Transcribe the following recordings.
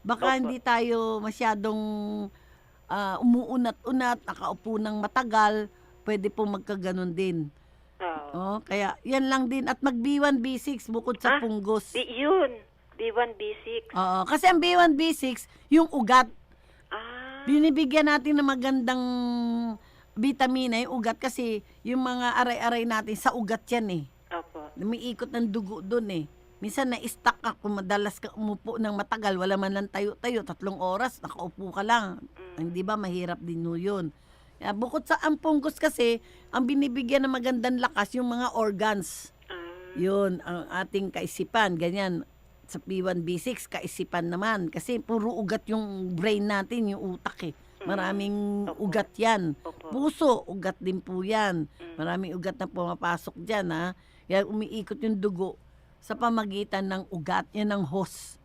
Baka Opo. hindi tayo masyadong umuunat-unat, nakaupo ng matagal, pwede pong magkaganon din. Oo. Oh, kaya yan lang din at mag B1, B6 bukod sa Ah, punggos. yun. B1, B6. Oo, kasi ang B1, B6 yung ugat. Ah, Binibigyan natin ng magandang bitamina yung ugat kasi yung mga aray-aray natin sa ugat yan eh. opo. Umiikot ng dugo doon eh. Minsan na-stuck ka kung madalas ka umupo ng matagal, wala man lang tayo-tayo, 3 oras, nakaupo ka lang. Mm. Hindi ba mahirap din no yun. Kaya bukod sa ampunggos kasi, ang binibigyan ng magandang lakas yung mga organs. Ah, Yun, ang ating kaisipan, ganyan. Sa P1, B6, kaisipan naman. Kasi puro ugat yung brain natin, yung utak eh. mm. Maraming Opo. ugat yan. Opo. Puso, ugat din po yan. Mm. Maraming ugat na pumapasok dyan ha. Kaya umiikot yung dugo sa pamagitan ng ugat. Yan ang hose.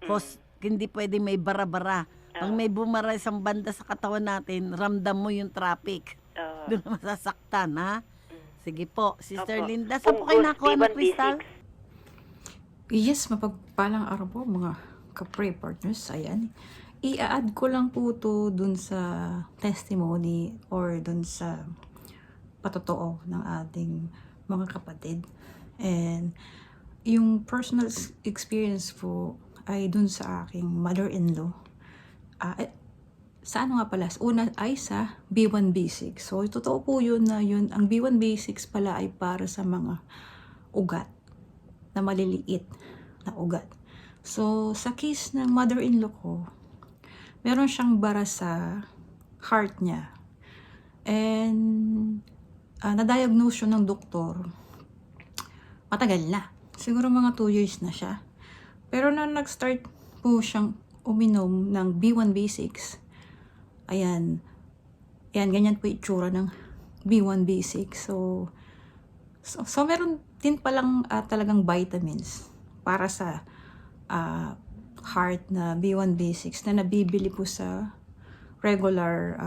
Mm. Hose, hindi pwede may bara-bara. Pag Oo. may bumara isang banda sa katawan natin, ramdam mo yung traffic. Oo. Doon na masasaktan ha. Mm. Sige po, Sister Opo. Linda, saan po kayo Punggos, nakuha ng B1, B6. kristal? Yes, mapagpalang araw po mga ka-pray partners. Ayan. I-add ko lang po to dun sa testimony or dun sa patotoo ng ating mga kapatid. And yung personal experience po ay dun sa aking mother-in-law. Sa ano nga pala? Una ay sa B1, B6. So, totoo po yun na yun. Ang B1, B6 pala ay para sa mga ugat na maliliit na ugat. So, sa case ng mother-in-law ko, meron siyang bara sa heart niya. And, na-diagnose yun ng doktor. Matagal na. Siguro mga 2 years na siya. Pero na nag-start po siyang uminom ng B1, B6, ayan, ganyan po itsura ng B1, B6. So meron din palang talagang vitamins para sa heart na B1, B6 na nabibili po sa regular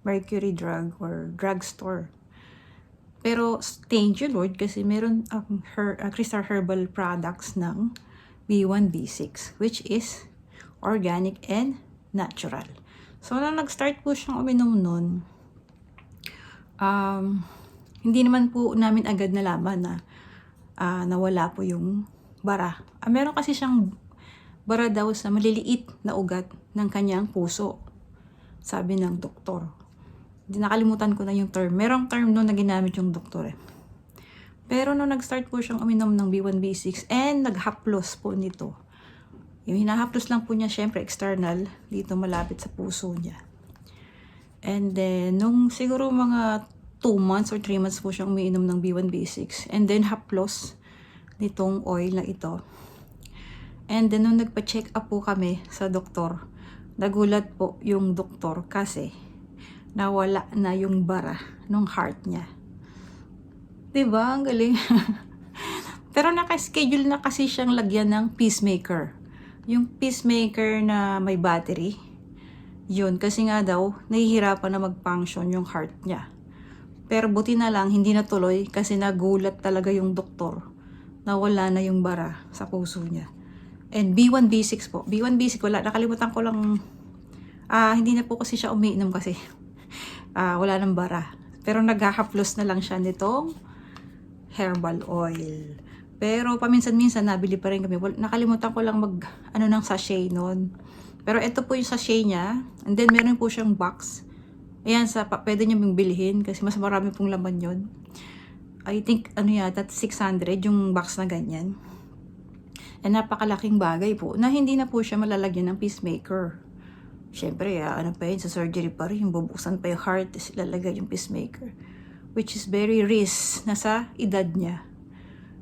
Mercury Drug or drugstore. Pero thank you Lord kasi meron Crystal Herbal products ng B1, B6 which is organic and natural. So na nag-start po siyang uminom nun, hindi naman po namin agad nalaman na nawala po yung bara. Meron kasi siyang bara daw sa maliliit na ugat ng kanyang puso, sabi ng doktor. Nakalimutan ko na yung term. Merong term doon na ginamit yung doktor eh. Pero nung nag-start po siyang uminom ng B1, B6 and naghaplos po nito, yung hinahaplos lang po niya syempre external, dito malapit sa puso niya. And then, nung siguro mga 2 months or 3 months po siyang umiinom ng B1, B6. And then, haplos nitong oil na ito. And then, nung nagpa-check up po kami sa doktor, nagulat po yung doktor kasi nawala na yung bara ng heart niya. Diba? Ang galing. Pero naka-schedule na kasi siyang lagyan ng pacemaker. Yung pacemaker na may battery, yun, kasi nga daw, nahihirapan na mag-function yung heart niya. Pero buti na lang, hindi natuloy kasi nagulat talaga yung doktor na wala na yung bara sa puso niya. And B1, B6 po. B1, B6, wala. Nakalimutan ko lang, hindi na po kasi siya umiinom kasi wala nang bara. Pero naghahaplos na lang siya nitong herbal oil. Pero paminsan-minsan nabili pa rin kami. Nakalimutan ko lang ng sachet noon. Pero ito po yung sachet niya. And then meron po siyang box. Ayan, pwede niyo bilhin kasi mas marami pong laman yun. I think, that's 600 yung box na ganyan. And napakalaking bagay po na hindi na po siya malalagyan ng pacemaker. Siyempre, pa yun, sa surgery pa rin, bubuksan pa yung heart, ilalagay yung pacemaker. Which is very risk na sa edad niya.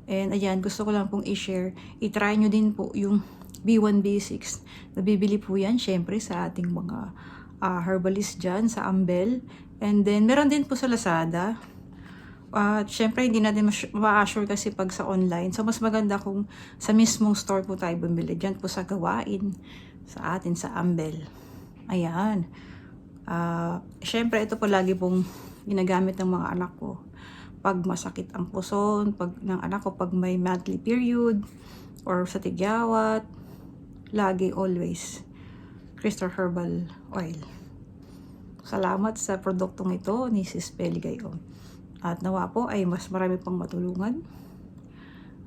And ayan, gusto ko lang pong i-share. I-try nyo din po yung B1, B6. Nabibili po yan, syempre, sa ating mga herbalist dyan, sa Ambel. And then, meron din po sa Lazada. Syempre, hindi natin ma-assure kasi pag sa online. So, mas maganda kung sa mismong store po tayo bumili. Dyan po sa gawain, sa atin, sa Ambel. Ayan. Syempre, ito po lagi pong ginagamit ng mga anak ko. Pag masakit ang puson, pag ng anak ko, pag may monthly period, or sa tigyawat, lagi, always, Crystal Herbal Oil. Salamat sa produktong ito ni Sis Peligayon. At nawa po ay mas marami pang matulungan.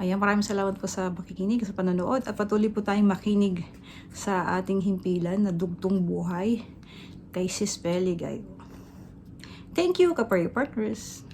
Ayan, maraming salamat po sa pakikinig, sa panonood. At patuloy po tayong makinig sa ating himpilan na dugtong buhay kay Sis Peligayon. Thank you, Ka-Prayer Partners.